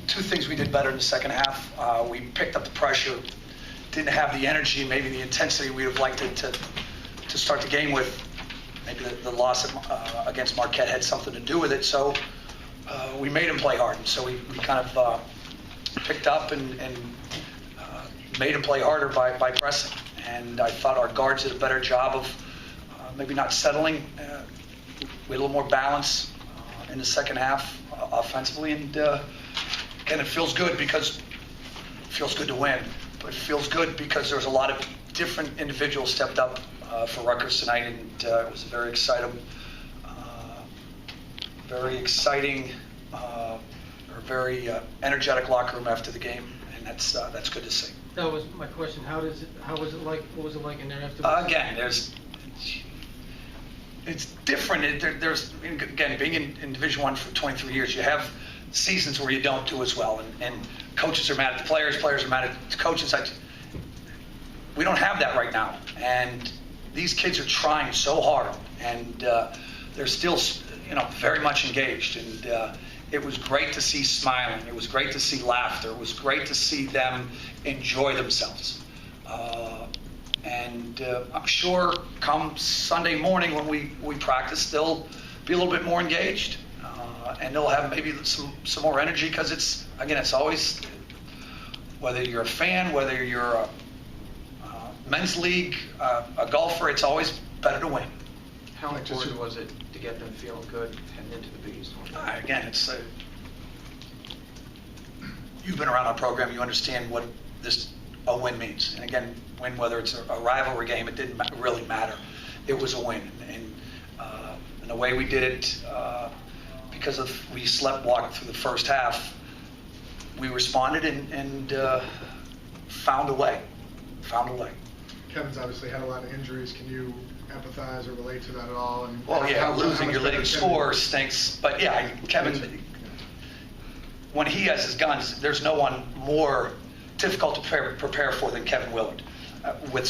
Two things we did better in the second half. We picked up the pressure, didn't have the energy, maybe the intensity we would have liked it to start the game with. Maybe the loss against Marquette had something to do with it. So we made them play hard. So we kind of picked up and made them play harder by pressing. And I thought our guards did a better job of maybe not settling. We had a little more balance in the second half offensively, and again, it feels good because it feels good to win, but it feels good because there's a lot of different individuals stepped up for Rutgers tonight, and it was a very exciting, very energetic locker room after the game, and that's good to see. That was my question. How was it like? What was it like in there afterwards? Again, it's different. There's again, being in Division I for 23 years, you have seasons where you don't do as well, and coaches are mad at the players are mad at the coaches. We don't have that right now, and these kids are trying so hard, and they're still, very much engaged. And it was great to see smiling. It was great to see laughter. It was great to see them enjoy themselves. And I'm sure come Sunday morning when we practice, they'll be a little bit more engaged, and they'll have maybe some more energy, because it's always, whether you're a fan, whether you're a men's league, a golfer, it's always better to win. How important was it to get them feeling good heading into the Big East? Again, it's you've been around our program, you understand what a win means. And again, win, whether it's a rivalry game, it didn't really matter. It was a win, and the way we did it, because we walked through the first half, we responded and found a way. Kevin's obviously had a lot of injuries. Can you empathize or relate to that at all? And losing your leading scorer stinks. But yeah, Kevin, when he has his guns, there's no one more difficult to prepare for than Kevin Willard. With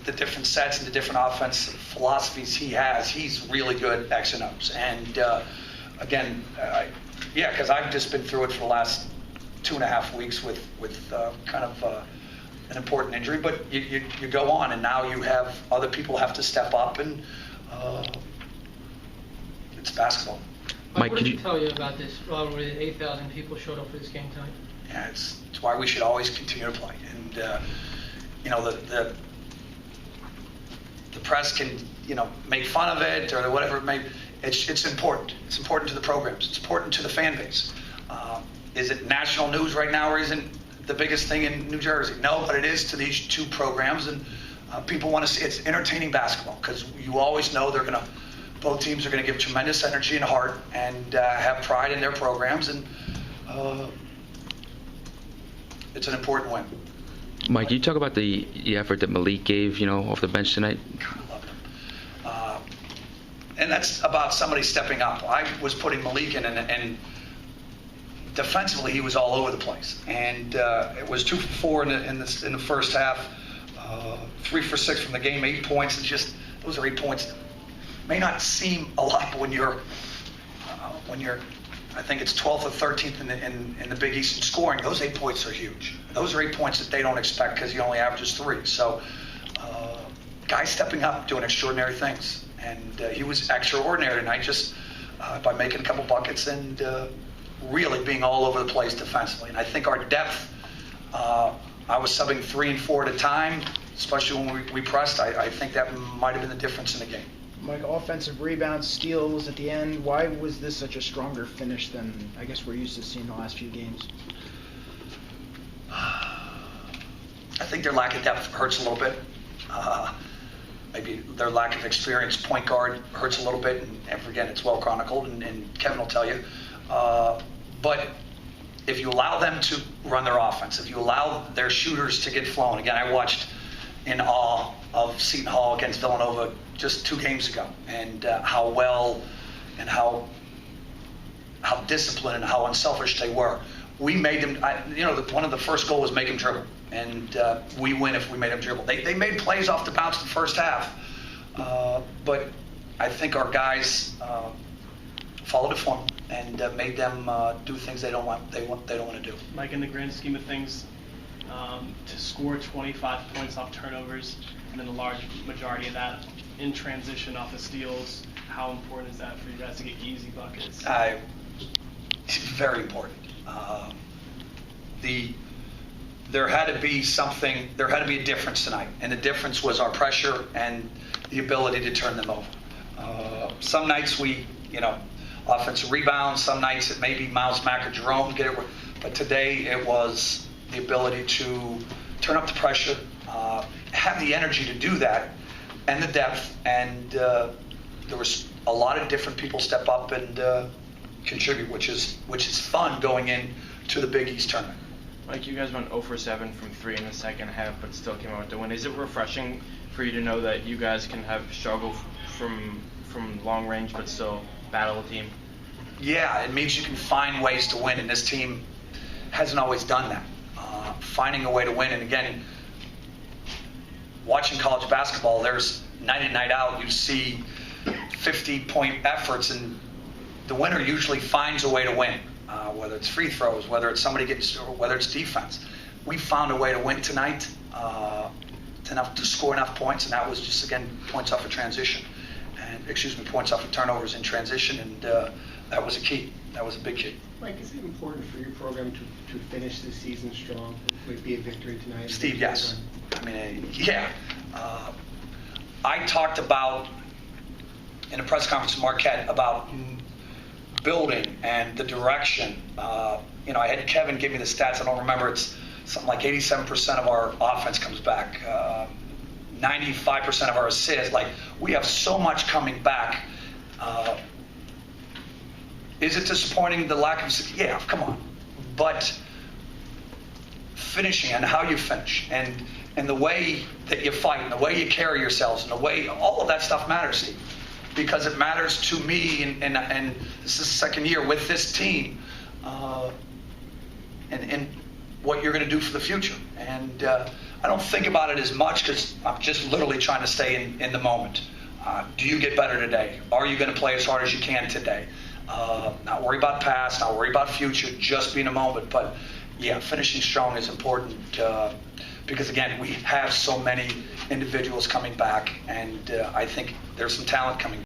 the different sets and the different offensive philosophies he has, he's really good at X and O's. And again, because I've just been through it for the last 2.5 weeks with kind of an important injury. But you go on, and now you have other people have to step up, and it's basketball. Mike, what did he tell you about this rivalry that 8,000 people showed up for this game tonight? Yeah, it's why we should always continue to play. And the press can make fun of it or whatever it may. It's important. It's important to the programs. It's important to the fan base. Is it national news right now, or isn't the biggest thing in New Jersey? No, but it is to these two programs, and people want to see it's entertaining basketball, because you always know both teams are going to give tremendous energy and heart and have pride in their programs, and it's an important win. Mike, can you talk about the effort that Malik gave, off the bench tonight? I love him. And that's about somebody stepping up. I was putting Malik in, and defensively he was all over the place. And it was 2 for 4 in the first half, 3 for 6 from the game, 8 points. Those are 8 points. May not seem a lot, but when you're I think it's 12th or 13th in the Big East in scoring, those 8 points are huge. Those are 8 points that they don't expect, because he only averages 3. So guys stepping up, doing extraordinary things. And he was extraordinary tonight, just by making a couple buckets and really being all over the place defensively. And I think our depth, I was subbing 3 and 4 at a time, especially when we pressed. I think that might have been the difference in the game. Mike, offensive rebounds, steals at the end. Why was this such a stronger finish than I guess we're used to seeing the last few games? I think their lack of depth hurts a little bit. Maybe their lack of experience, point guard, hurts a little bit. And again, it's well chronicled, and Kevin will tell you. But if you allow them to run their offense, if you allow their shooters to get flowing, again, I watched in awe of Seton Hall against Villanova just 2 games ago, and how well and how disciplined and how unselfish they were. We made them, one of the first goals was make them dribble, and we win if we made them dribble. They made plays off the bounce in the first half, but I think our guys followed it for them, and made them do things they don't want to do. Mike, in the grand scheme of things, to score 25 points off turnovers and then a large majority of that in transition off the steals, how important is that for you guys to get easy buckets? Very important. There had to be something. There had to be a difference tonight, and the difference was our pressure and the ability to turn them over. Some nights we, offensive rebounds. Some nights it may be Miles Mack or Jerome get it, but today it was the ability to turn up the pressure, have the energy to do that, and the depth. And there was a lot of different people step up and contribute, which is fun going into the Big East tournament. Mike, you guys went 0 for 7 from 3 in the second half, but still came out with the win. Is it refreshing for you to know that you guys can have struggle from long range, but still battle a team? Yeah, it means you can find ways to win, and this team hasn't always done that. Finding a way to win, and again, watching college basketball, there's night in, night out, you see 50-point efforts, and the winner usually finds a way to win. Whether it's free throws, whether it's whether it's defense. We found a way to win tonight, to score enough points, and that was just, again, points off of transition. Points off of turnovers in transition, and that was a key. That was a big key. Mike, is it important for your program to finish the season strong? Would it be a victory tonight? Steve, yes. I mean, yeah. I talked about, in a press conference with Marquette, about building and the direction. I had Kevin give me the stats. I don't remember. It's something like 87% of our offense comes back. 95% of our assists. Like, we have so much coming back. Is it disappointing, the lack of? Yeah, come on. But finishing and how you finish and the way that you fight and the way you carry yourselves and the way, all of that stuff matters, Steve. Because it matters to me, and this is the second year with this team, and what you're going to do for the future. And I don't think about it as much because I'm just literally trying to stay in the moment. Do you get better today? Are you going to play as hard as you can today? Not worry about past, not worry about future, just be in a moment. But yeah, finishing strong is important because, again, we have so many individuals coming back, and I think there's some talent coming back.